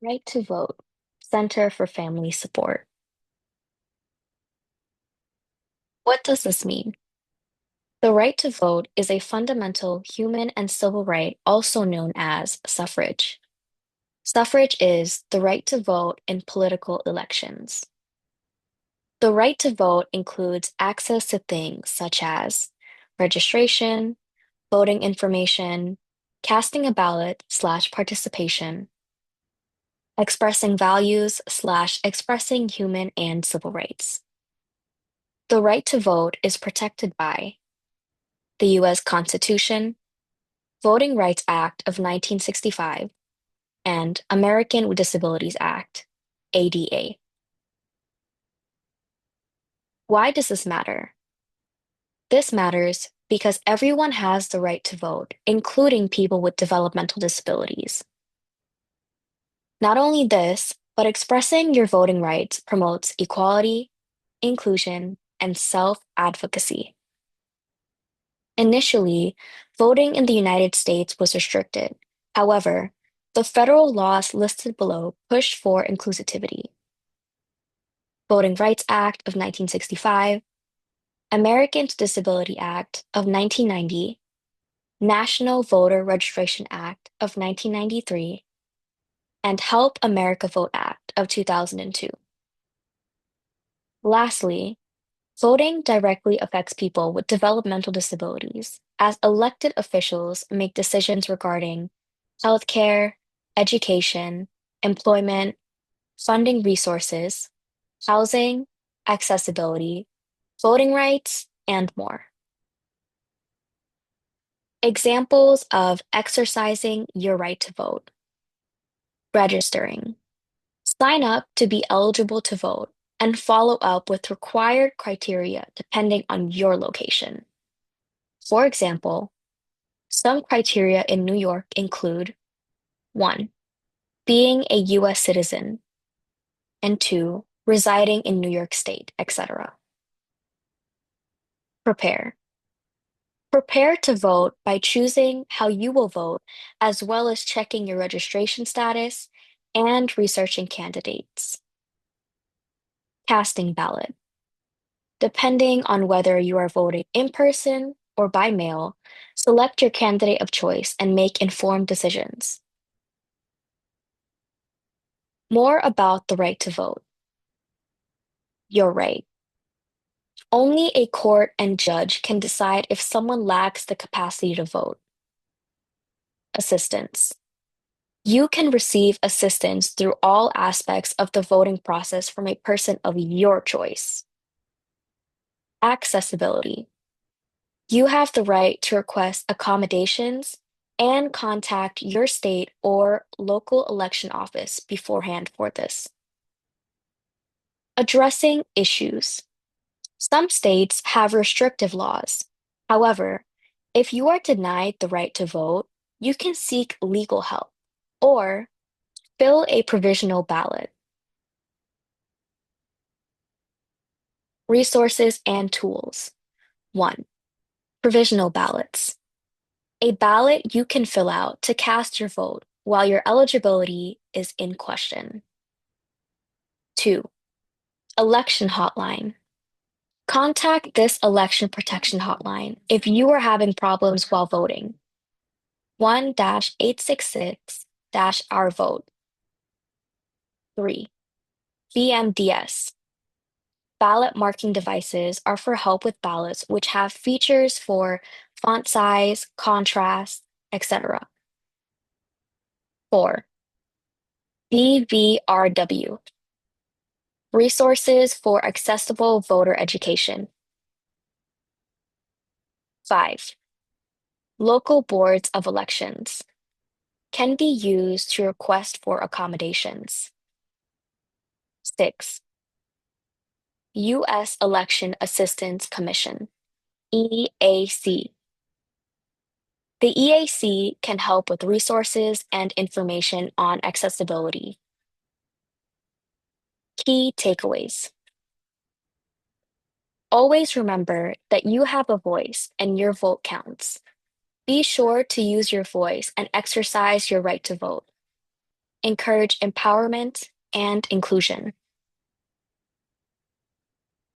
Right to vote. Center for Family Support. What does this mean? The right to vote is a fundamental human and civil right, also known as suffrage. Suffrage is the right to vote in political elections. The right to vote includes access to things such as registration, voting information, casting a ballot slash participation, expressing values slash expressing human and civil rights. The right to vote is protected by the U.S. Constitution, Voting Rights Act of 1965, and American with Disabilities Act, ADA. Why does this matter? This matters because everyone has the right to vote, including people with developmental disabilities. Not only this, but expressing your voting rights promotes equality, inclusion, and self-advocacy. Initially, voting in the United States was restricted. However, the federal laws listed below pushed for inclusivity. Voting Rights Act of 1965, Americans with Disability Act of 1990, National Voter Registration Act of 1993, and Help America Vote Act of 2002. Lastly, voting directly affects people with developmental disabilities, as elected officials make decisions regarding healthcare, education, employment, funding resources, housing, accessibility, voting rights, and more. Examples of exercising your right to vote. Registering. Sign up to be eligible to vote and follow up with required criteria depending on your location. For example, some criteria in New York include 1. Being a U.S. citizen, and 2. Residing in New York State, etc. Prepare. Prepare to vote by choosing how you will vote, as well as checking your registration status and researching candidates. Casting ballot. Depending on whether you are voting in person or by mail, select your candidate of choice and make informed decisions. More about the right to vote. Your right. Only a court and judge can decide if someone lacks the capacity to vote. Assistance. You can receive assistance through all aspects of the voting process from a person of your choice. Accessibility. You have the right to request accommodations and contact your state or local election office beforehand for this. Addressing issues. Some states have restrictive laws. However, if you are denied the right to vote, you can seek legal help or fill a provisional ballot. Resources and tools. 1. Provisional ballots. A ballot you can fill out to cast your vote while your eligibility is in question. 2. Election hotline. Contact this election protection hotline if you are having problems while voting. 1-866 our vote. 3. VMDS. Ballot marking devices are for help with ballots which have features for font size, contrast, etc. 4. DVRW. Resources for accessible voter education. 5. Local boards of elections can be used to request for accommodations. 6. U.S. Election Assistance Commission, EAC. The EAC can help with resources and information on accessibility. Key takeaways. Always remember that you have a voice and your vote counts. Be sure to use your voice and exercise your right to vote. encourage empowerment and inclusion.